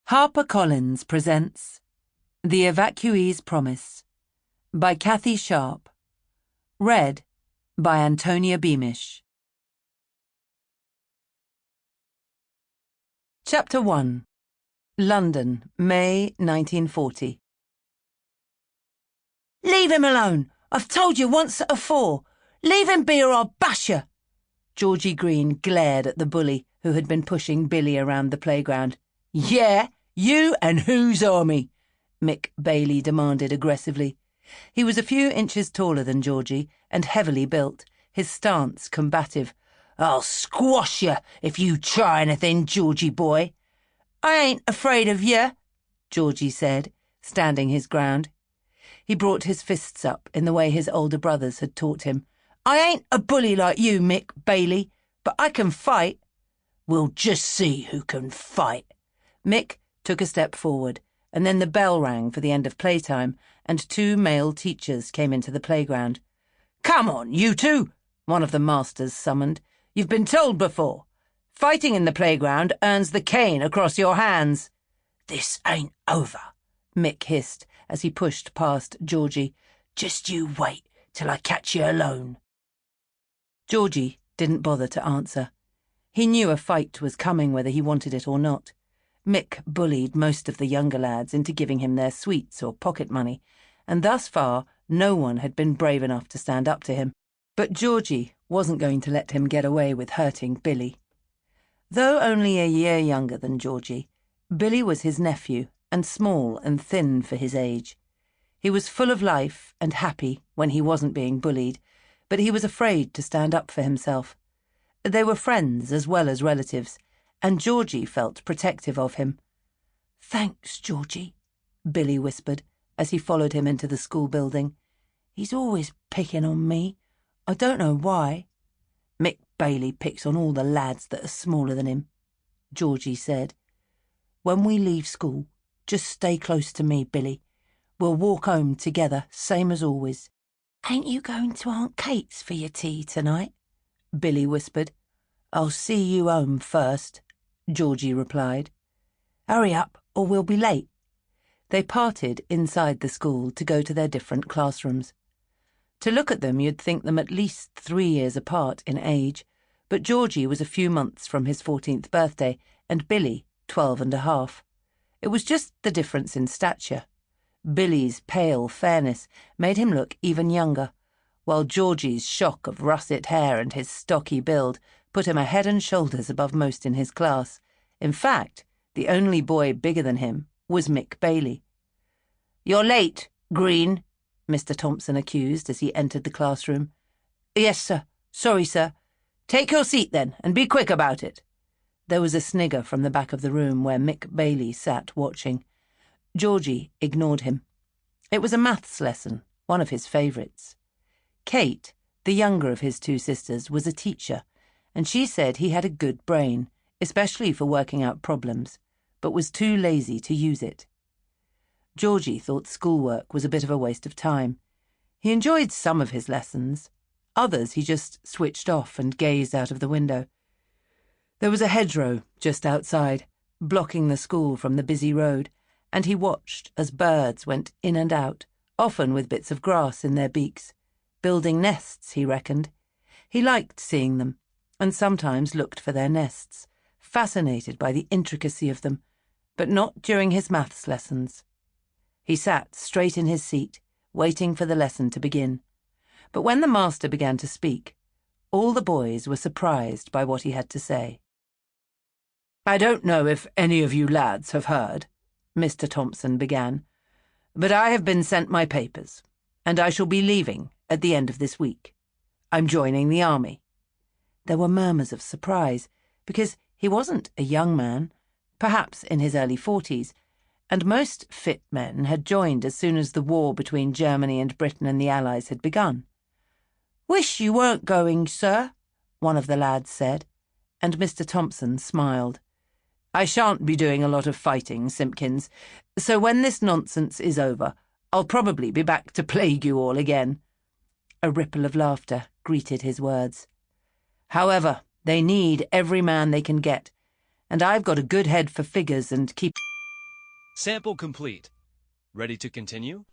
HarperCollins presents The Evacuee's Promise by Cathy Sharp. Read by Antonia Beamish. Chapter 1. London, May 1940. Leave him alone! I've told you once afore. Leave him be or I'll bash you! Georgie Greene glared at the bully who had been pushing Billy around the playground. Yeah, you and whose army? Mick Bailey demanded aggressively. He was a few inches taller than Georgie and heavily built, his stance combative. I'll squash you if you try anything, Georgie boy. I ain't afraid of you, Georgie said, standing his ground. He brought his fists up in the way his older brothers had taught him. I ain't a bully like you, Mick Bailey, but I can fight. We'll just see who can fight. Mick took a step forward, and then the bell rang for the end of playtime, and two male teachers came into the playground. Come on, you two, one of the masters summoned. You've been told before. Fighting in the playground earns the cane across your hands. This ain't over, Mick hissed as he pushed past Georgie. Just you wait till I catch you alone. Georgie didn't bother to answer. He knew a fight was coming whether he wanted it or not. Mick bullied most of the younger lads into giving him their sweets or pocket money, and thus far no one had been brave enough to stand up to him. But Georgie wasn't going to let him get away with hurting Billy. Though only a year younger than Georgie, Billy was his nephew and small and thin for his age. He was full of life and happy when he wasn't being bullied, but he was afraid to stand up for himself. They were friends as well as relatives, and Georgie felt protective of him. Thanks, Georgie, Billy whispered as he followed him into the school building. He's always picking on me. I don't know why. Mick Bailey picks on all the lads that are smaller than him, Georgie said. When we leave school, just stay close to me, Billy. We'll walk home together, same as always. Ain't you going to Aunt Kate's for your tea tonight? Billy whispered. I'll see you home first, Georgie replied. Hurry up, or we'll be late. They parted inside the school to go to their different classrooms. To look at them, you'd think them at least 3 years apart in age, but Georgie was a few months from his 14th birthday, and Billy 12 and a half. It was just the difference in stature. Billy's pale fairness made him look even younger, while Georgie's shock of russet hair and his stocky build put him a head and shoulders above most in his class. In fact, the only boy bigger than him was Mick Bailey. You're late, Greene, Mr. Thompson accused as he entered the classroom. Yes, sir. Sorry, sir. Take your seat, then, and be quick about it. There was a snigger from the back of the room where Mick Bailey sat watching. Georgie ignored him. It was a maths lesson, one of his favourites. Kate, the younger of his two sisters, was a teacher, and she said he had a good brain, especially for working out problems, but was too lazy to use it. Georgie thought schoolwork was a bit of a waste of time. He enjoyed some of his lessons. Others he just switched off and gazed out of the window. There was a hedgerow just outside, blocking the school from the busy road, and he watched as birds went in and out, often with bits of grass in their beaks. Building nests, he reckoned. He liked seeing them, and sometimes looked for their nests, fascinated by the intricacy of them, but not during his maths lessons. He sat straight in his seat, waiting for the lesson to begin. But when the master began to speak, all the boys were surprised by what he had to say. I don't know if any of you lads have heard, Mr. Thompson began, but I have been sent my papers, and I shall be leaving at the end of this week. I'm joining the army. There were murmurs of surprise, because he wasn't a young man, perhaps in his early 40s, and most fit men had joined as soon as the war between Germany and Britain and the Allies had begun. Wish you weren't going, sir, one of the lads said, and Mr. Thompson smiled. I shan't be doing a lot of fighting, Simpkins, so when this nonsense is over, I'll probably be back to plague you all again. A ripple of laughter greeted his words. However, they need every man they can get, and I've got a good head for figures and keep... Sample complete. Ready to continue?